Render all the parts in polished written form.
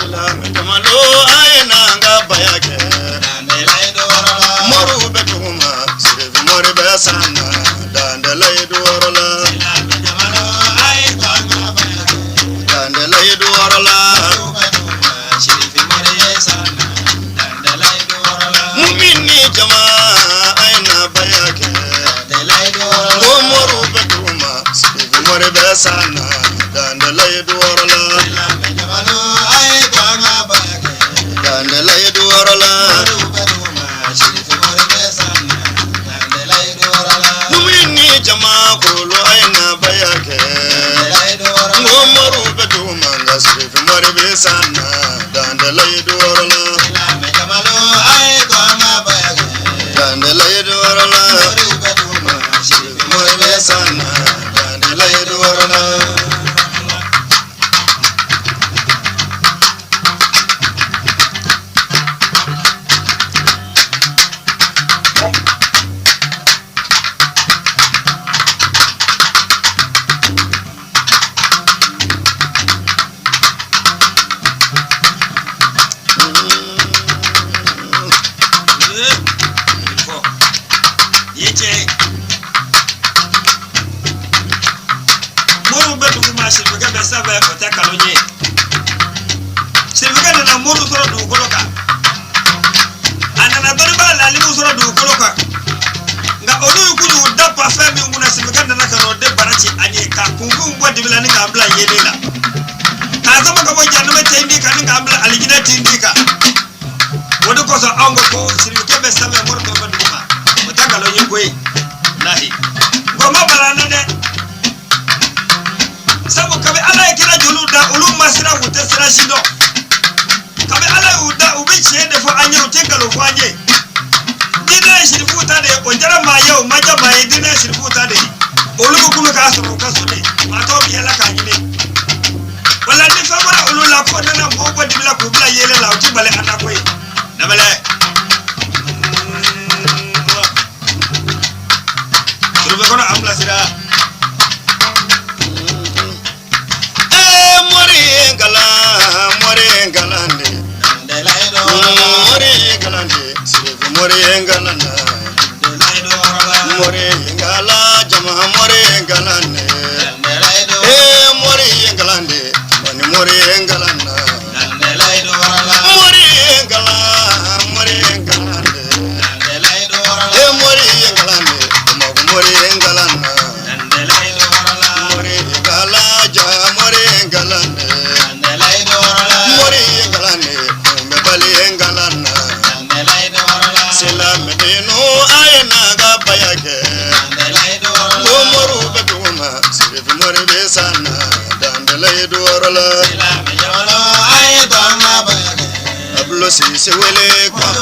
Silam jamalo ayna nga bayake dandelay do warala moru betuma sirvi mori besana dandelay do warala silam jamalo ay ko nga bayake dandelay do warala shirifi mori sana dandelay do warala mumini jama ayna bayake dandelay do warala moru betuma sirvi mori besana dandelay do warala silam jamalo ay ko nga bayake dandelay do warala mumini jama kulu ayna bayake moru betuma ngasrifi mori besana dandelay do warala dandelay do warala mori besana dandelay do warala se wele kwa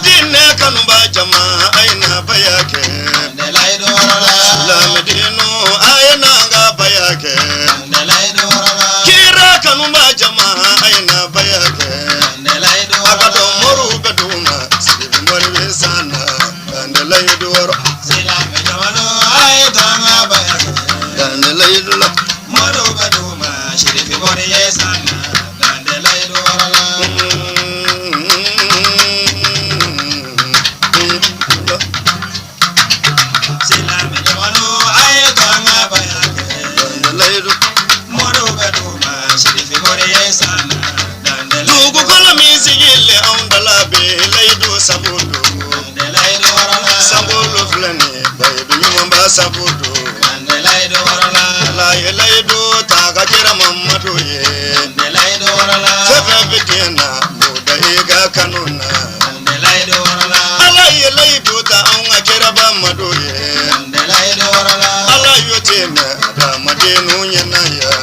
dinne kanumba jama aina bayake la medino aina nga bayake kira kanumba jama aina bayake akado moru beduma sibi mori besana kandelay duwaro kandelay dula moru beduma shirifi mori besana kandelay duwaro Dugu kola misigile ondala be leidu sabudu sabulu flani baydu nyumba sabudu leidu takajira mamadu ye fefe bikena muda iga kanuna leidu ta onga kira bamadu ye yotene ramadenu nyenaya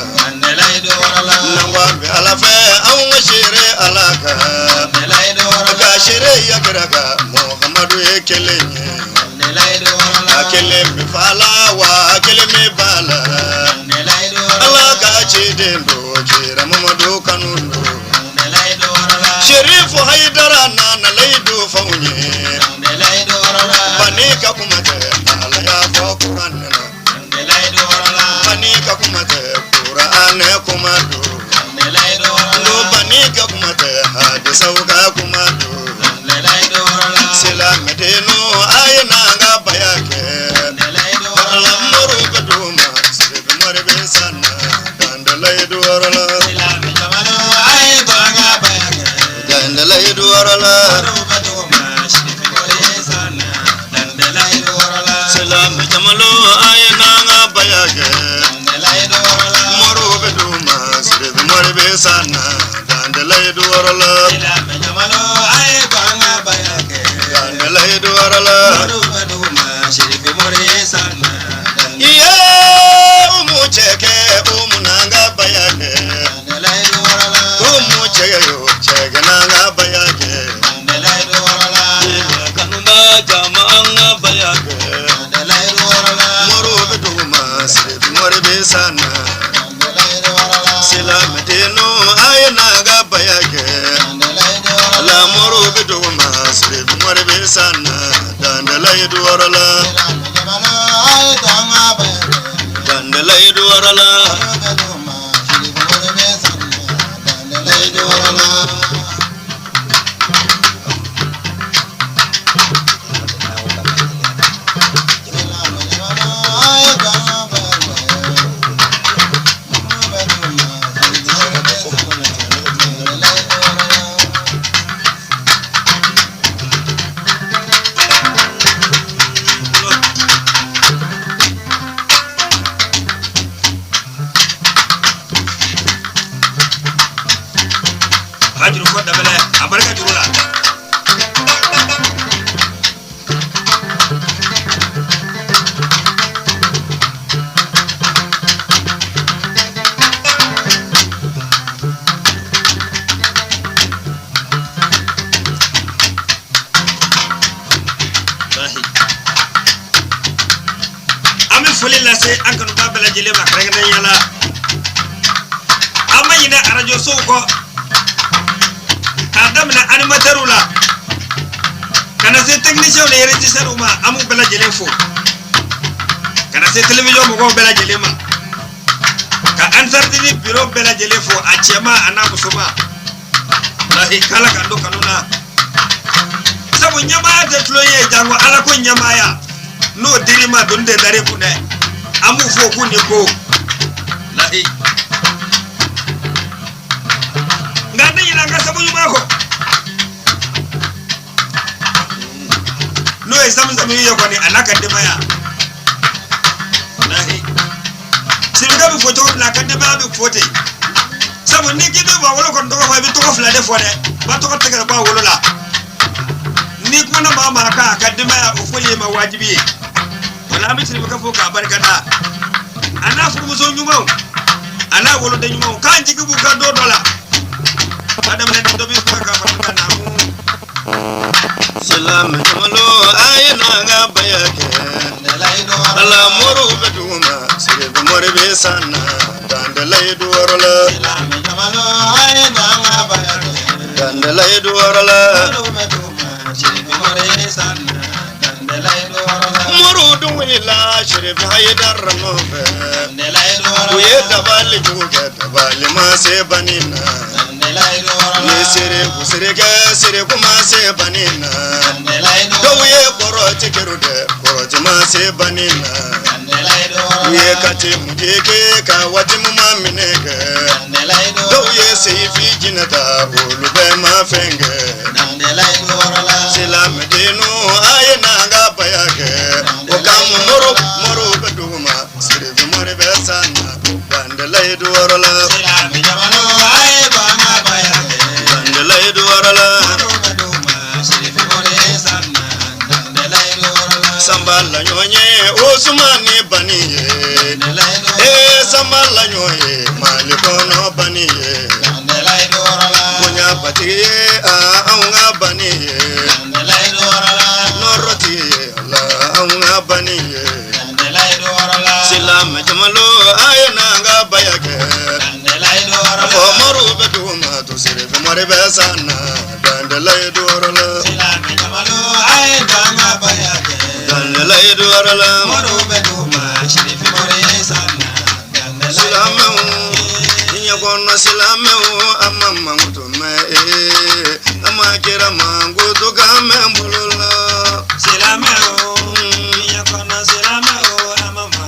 nangwabe alafe onga shire alaka aga shire yagraga muhammadu ekelenye akele mifala wa akele mibala alaka chidendo jira muhammadu kanundo sherifu haidara na leidu faunye banika kumate ala ya fokuranna banika kumate mori besana dandalay duwarala silame jamalo ay banga bayake dandalay duwarala silame jamalo ay nanga bayake moro beduma sire mori besana dandalay duwarala silame jamalo ay banga bayake dandalay duwarala moro beduma sire mori sana iye umucheke umunanga bayake dandalay duwarala umucheke yo cheke nanga bayake dandalay duwarala kanuma jamanga bayake dandalay duwarala moro beduma sire mori besana dandalay duwarala silame dino ay nanga bayake dandalay duwarala la moro beduma sire mori besana dandalay duwarala silame jamalo ay banga bayake dandalay duwarala Hajuru ko dabele abarka jurula ami foli la se an kanu ba bela jele ma kare ngana yala amma yina arajo so ko adam na animateur la kana se technicien le registre ma amu bela jele fo kana se télévision mo ko bela jele ma ka ansartini bureau bela jele fo a chema ana musuma lahi kala kando kanuna sabu nyama de tloye jango ala ko nyama ya no dirima donde dare kune amu fo kuni ko lahi ngande yina nga sabu nyuma ko no exam yi ko ni alaka de maya lahi singa bi foto la kan de ba bi fote sabu ni gibe ba wolo kon to ko fa bi to ko fla de fode ba to ko tegere ba wolo la ni ko na mama ka de maya o fole ma wajibi wala mi tilba ka fo ka barkata ana fu muso nyuma ana wolo de nyuma kan jigi bu ka do dola adam ne do bi ko ka fa na mu silame jamalo ay nanga bayake dandalay duwarala ala moro beduma sire mori besana dandalay duwarala silame jamalo ay banga bayake dandalay duwarala moro beduma sire mori sana dandalay duwarala moro duwila sire haydar nobe dandalay duwarala uye dabali juge dabali ma se banina dandalay duwarala ni sire ke sire kuma se banina dandalay duwarala doye koro chikerude koro ma se banina dandalay duwarala uye kati mujeke ka wati mumamineke dandalay duwarala doye seifi jinata ulube ma fenge dandalay duwarala silame dino ay nanga bayake okam moro beduma sire mori besana dandalay duwarala silame jamalo ay banga bayake dandalay duwarala moro beduma sire mori sana dandalay duwarala sambala nyonye osumani baniye dandalay duwarala sambala nyonye malikono baniye dandalay duwarala kunya patiye aunga baniye dandalay duwarala norotiye la aunga baniye dandalay duwarala silame jamalo ayenanga bayake dandalay duwarala o maru beduma to sire mori besana dandalay duwarala silame jamalo ay banga bayake dandalay duwarala moro beduma sire mori sana dandalay silame niya kono silame amama ngutume amakira mangu to game mbulula silame o ya kona silame o amama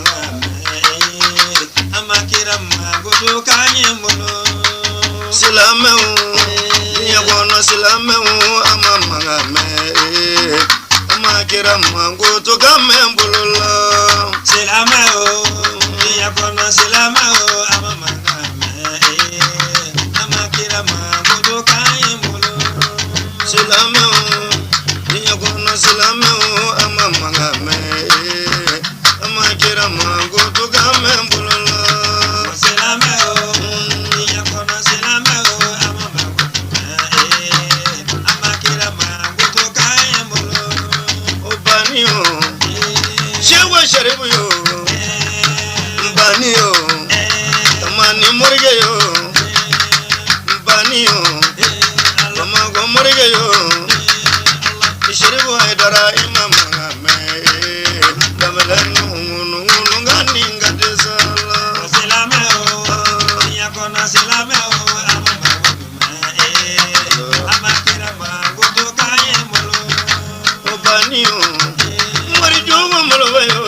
silameu ya kono silameu ama mangame ama kira mango to game bulula silameu ya kono silameu ama mangame ama kira mango to game bulula silameu ya kono silameu ama mangame ama kira mango to game bulula silameu Sharibu yo, Mbani yo, Tamani Morige yo, Mbani yo, Tamago Morige yo, Sharibu Haidara Imama me, Damalanu Nungani Ngadesala, Silameo, Yakona Silameo, Amakira Mango Kaye Molo, Mbani yo, Morijo Molo yo.